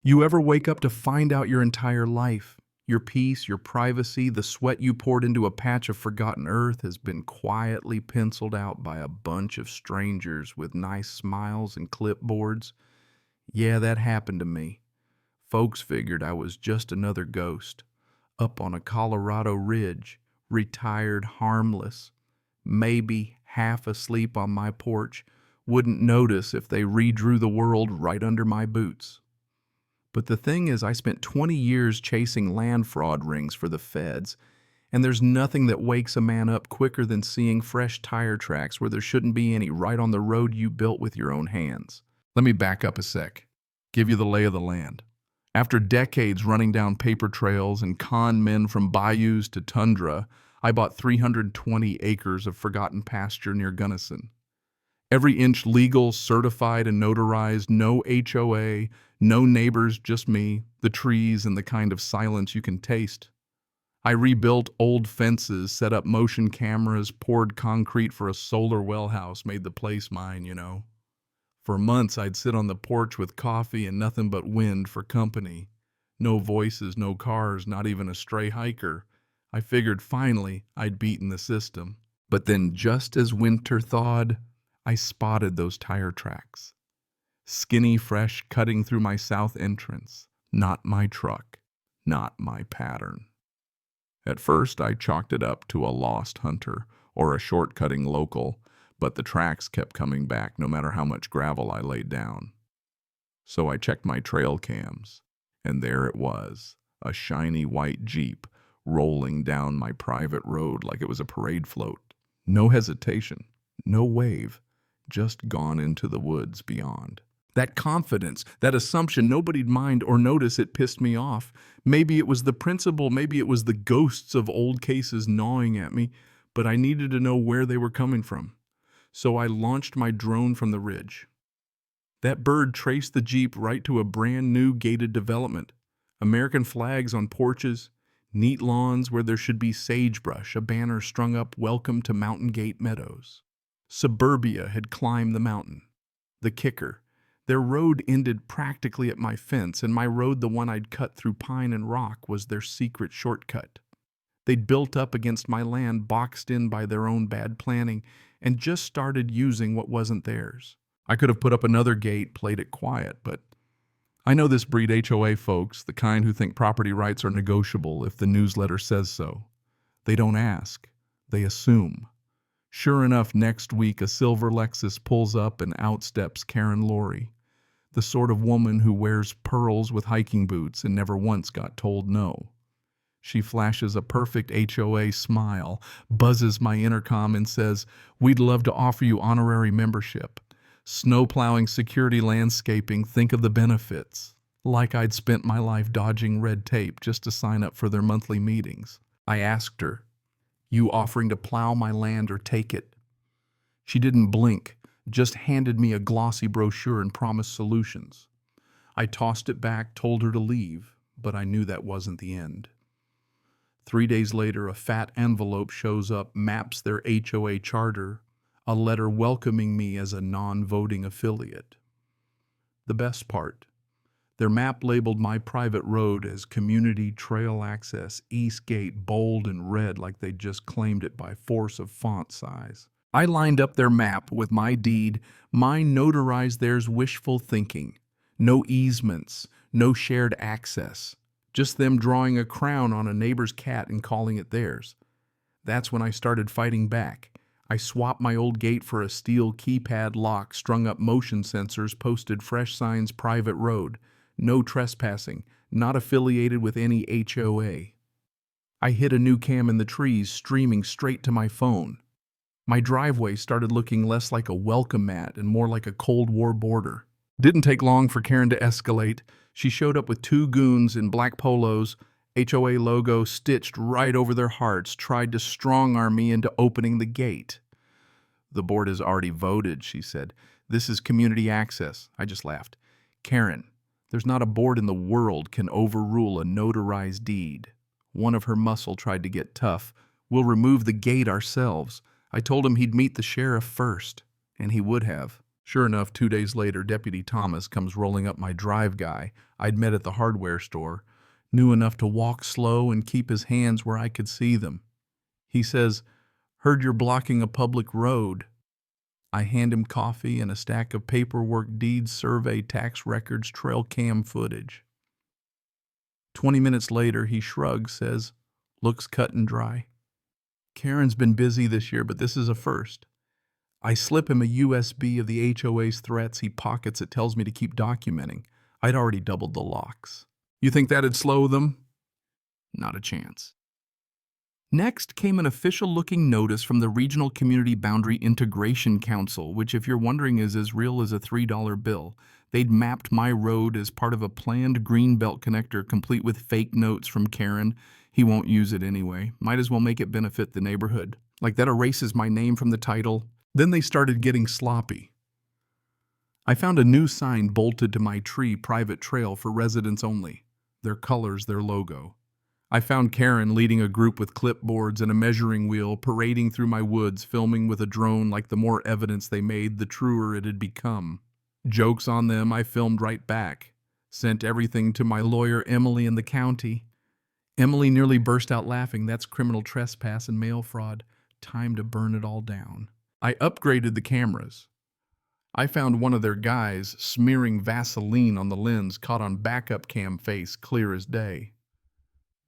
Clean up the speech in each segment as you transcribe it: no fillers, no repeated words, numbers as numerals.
You ever wake up to find out your entire life, your peace, your privacy, the sweat you poured into a patch of forgotten earth has been quietly penciled out by a bunch of strangers with nice smiles and clipboards? Yeah, that happened to me. Folks figured I was just another ghost, up on a Colorado ridge, retired harmless, maybe half asleep on my porch, wouldn't notice if they redrew the world right under my boots. But the thing is, I spent 20 years chasing land fraud rings for the feds, and there's nothing that wakes a man up quicker than seeing fresh tire tracks where there shouldn't be any right on the road you built with your own hands. Let me back up a sec, give you the lay of the land. After decades running down paper trails and con men from bayous to tundra, I bought 320 acres of forgotten pasture near Gunnison. Every inch legal, certified, and notarized, no HOA, no neighbors, just me, the trees, and the kind of silence you can taste. I rebuilt old fences, set up motion cameras, poured concrete for a solar well house, made the place mine. For months, I'd sit on the porch with coffee and nothing but wind for company. No voices, no cars, not even a stray hiker. I figured finally I'd beaten the system. But then, just as winter thawed, I spotted those tire tracks. Skinny fresh cutting through my south entrance. Not my truck. Not my pattern. At first, I chalked it up to a lost hunter or a short-cutting local, but the tracks kept coming back no matter how much gravel I laid down. So I checked my trail cams, and there it was, a shiny white Jeep rolling down my private road like it was a parade float. No hesitation, no wave, just gone into the woods beyond. That confidence, that assumption nobody'd mind or notice, it pissed me off. Maybe it was the principle, maybe it was the ghosts of old cases gnawing at me, but I needed to know where they were coming from. So I launched my drone from the ridge. That bird traced the Jeep right to a brand new gated development. American flags on porches, neat lawns where there should be sagebrush, a banner strung up, "Welcome to Mountain Gate Meadows." Suburbia had climbed the mountain. The kicker, their road ended practically at my fence, and my road, the one I'd cut through pine and rock, was their secret shortcut. They'd built up against my land, boxed in by their own bad planning, and just started using what wasn't theirs. I could have put up another gate, played it quiet, but I know this breed HOA folks, the kind who think property rights are negotiable if the newsletter says so. They don't ask, they assume. Sure enough, next week a silver Lexus pulls up and out steps Karen Laurie, the sort of woman who wears pearls with hiking boots and never once got told no. She flashes a perfect HOA smile, buzzes my intercom, and says, "We'd love to offer you honorary membership. Snow plowing, security, landscaping, think of the benefits." Like I'd spent my life dodging red tape just to sign up for their monthly meetings. I asked her, "You offering to plow my land or take it?" She didn't blink, just handed me a glossy brochure and promised solutions. I tossed it back, told her to leave, but I knew that wasn't the end. 3 days later, a fat envelope shows up, maps their HOA charter, a letter welcoming me as a non-voting affiliate. The best part, their map labeled my private road as Community Trail Access East Gate, bold and red like they'd just claimed it by force of font size. I lined up their map with my deed, mine notarized theirs wishful thinking. No easements, no shared access. Just them drawing a crown on a neighbor's cat and calling it theirs. That's when I started fighting back. I swapped my old gate for a steel keypad lock, strung up motion sensors, posted fresh signs, private road. No trespassing, not affiliated with any HOA. I hid a new cam in the trees, streaming straight to my phone. My driveway started looking less like a welcome mat and more like a Cold War border. Didn't take long for Karen to escalate. She showed up with 2 goons in black polos, HOA logo stitched right over their hearts, tried to strong-arm me into opening the gate. "The board has already voted," she said. "This is community access." I just laughed. "Karen, there's not a board in the world can overrule a notarized deed." One of her muscle tried to get tough. "We'll remove the gate ourselves." I told him he'd meet the sheriff first, and he would have. Sure enough, 2 days later, Deputy Thomas comes rolling up my drive guy I'd met at the hardware store, knew enough to walk slow and keep his hands where I could see them. He says, "Heard you're blocking a public road." I hand him coffee and a stack of paperwork, deeds, survey, tax records, trail cam footage. 20 minutes later, he shrugs, says, "Looks cut and dry." Karen's been busy this year, but this is a first. I slip him a USB of the HOA's threats. He pockets it, tells me to keep documenting. I'd already doubled the locks. You think that'd slow them? Not a chance. Next came an official-looking notice from the Regional Community Boundary Integration Council, which, if you're wondering, is as real as a $3 bill. They'd mapped my road as part of a planned greenbelt connector, complete with fake notes from Karen. He won't use it anyway. Might as well make it benefit the neighborhood. Like that erases my name from the title. Then they started getting sloppy. I found a new sign bolted to my tree, private trail for residents only. Their colors, their logo. I found Karen leading a group with clipboards and a measuring wheel, parading through my woods, filming with a drone. Like the more evidence they made, the truer it had become. Jokes on them, I filmed right back. Sent everything to my lawyer, Emily, in the county. Emily nearly burst out laughing. That's criminal trespass and mail fraud. Time to burn it all down. I upgraded the cameras. I found one of their guys smearing Vaseline on the lens, caught on backup cam face, clear as day.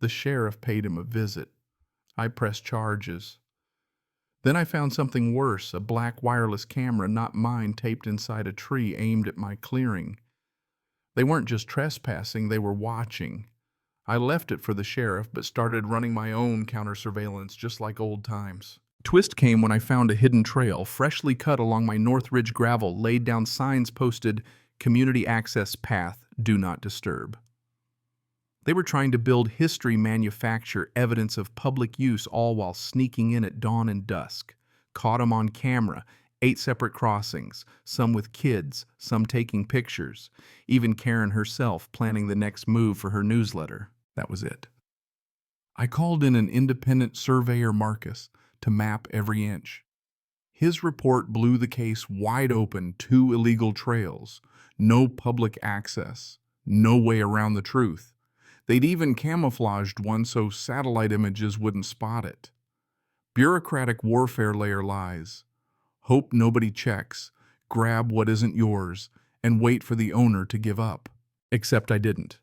The sheriff paid him a visit. I pressed charges. Then I found something worse, a black wireless camera, not mine, taped inside a tree, aimed at my clearing. They weren't just trespassing, they were watching. I left it for the sheriff, but started running my own counter-surveillance, just like old times. Twist came when I found a hidden trail, freshly cut along my North Ridge gravel, laid down signs posted, "Community Access Path, Do Not Disturb." They were trying to build history, manufacture evidence of public use, all while sneaking in at dawn and dusk. Caught them on camera, 8 separate crossings, some with kids, some taking pictures. Even Karen herself planning the next move for her newsletter. That was it. I called in an independent surveyor, Marcus, to map every inch. His report blew the case wide open. 2 illegal trails, no public access, no way around the truth. They'd even camouflaged one so satellite images wouldn't spot it. Bureaucratic warfare layer lies. Hope nobody checks, grab what isn't yours, and wait for the owner to give up. Except I didn't.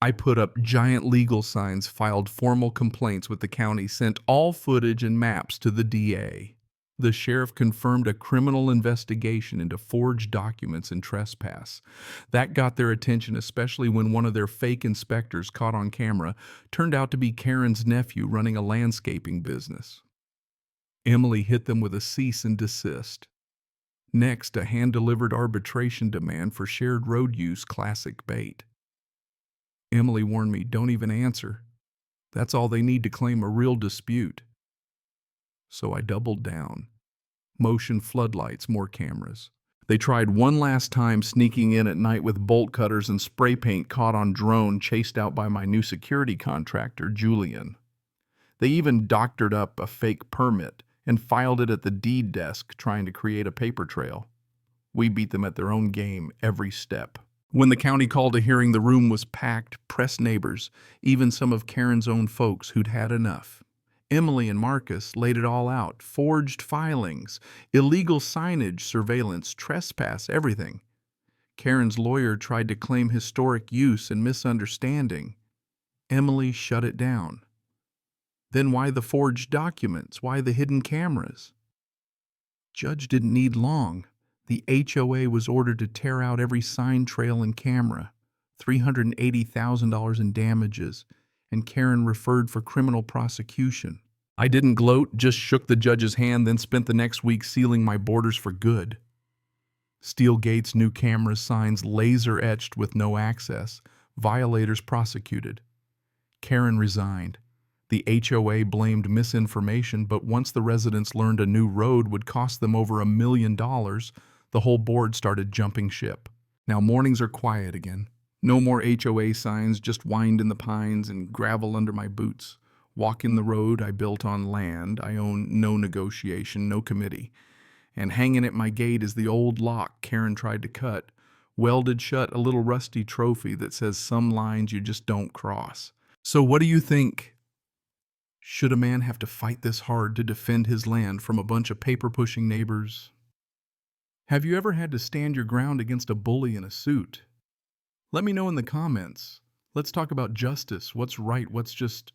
I put up giant legal signs, filed formal complaints with the county, sent all footage and maps to the DA. The sheriff confirmed a criminal investigation into forged documents and trespass. That got their attention, especially when one of their fake inspectors, caught on camera, turned out to be Karen's nephew running a landscaping business. Emily hit them with a cease and desist. Next, a hand-delivered arbitration demand for shared road use, classic bait. Emily warned me, don't even answer. That's all they need to claim a real dispute. So I doubled down. Motion floodlights, more cameras. They tried one last time, sneaking in at night with bolt cutters and spray paint, caught on drone, chased out by my new security contractor, Julian. They even doctored up a fake permit and filed it at the deed desk, trying to create a paper trail. We beat them at their own game every step. When the county called a hearing, the room was packed, press neighbors, even some of Karen's own folks who'd had enough. Emily and Marcus laid it all out. Forged filings, illegal signage, surveillance, trespass, everything. Karen's lawyer tried to claim historic use and misunderstanding. Emily shut it down. Then why the forged documents? Why the hidden cameras? Judge didn't need long. The HOA was ordered to tear out every sign, trail, and camera. $380,000 in damages. And Karen referred for criminal prosecution. I didn't gloat, just shook the judge's hand, then spent the next week sealing my borders for good. Steel gates, new cameras, signs laser etched with no access. Violators prosecuted. Karen resigned. The HOA blamed misinformation, but once the residents learned a new road would cost them over $1 million, the whole board started jumping ship. Now mornings are quiet again. No more HOA signs, just wind in the pines and gravel under my boots. Walk in the road I built on land I own, no negotiation, no committee. And hanging at my gate is the old lock Karen tried to cut, welded shut a little rusty trophy that says some lines you just don't cross. So what do you think? Should a man have to fight this hard to defend his land from a bunch of paper-pushing neighbors? Have you ever had to stand your ground against a bully in a suit? Let me know in the comments. Let's talk about justice, what's right, what's just...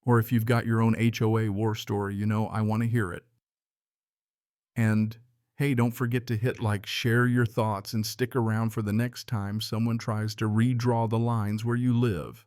Or if you've got your own HOA war story, I want to hear it. And hey, don't forget to hit like, share your thoughts, and stick around for the next time someone tries to redraw the lines where you live.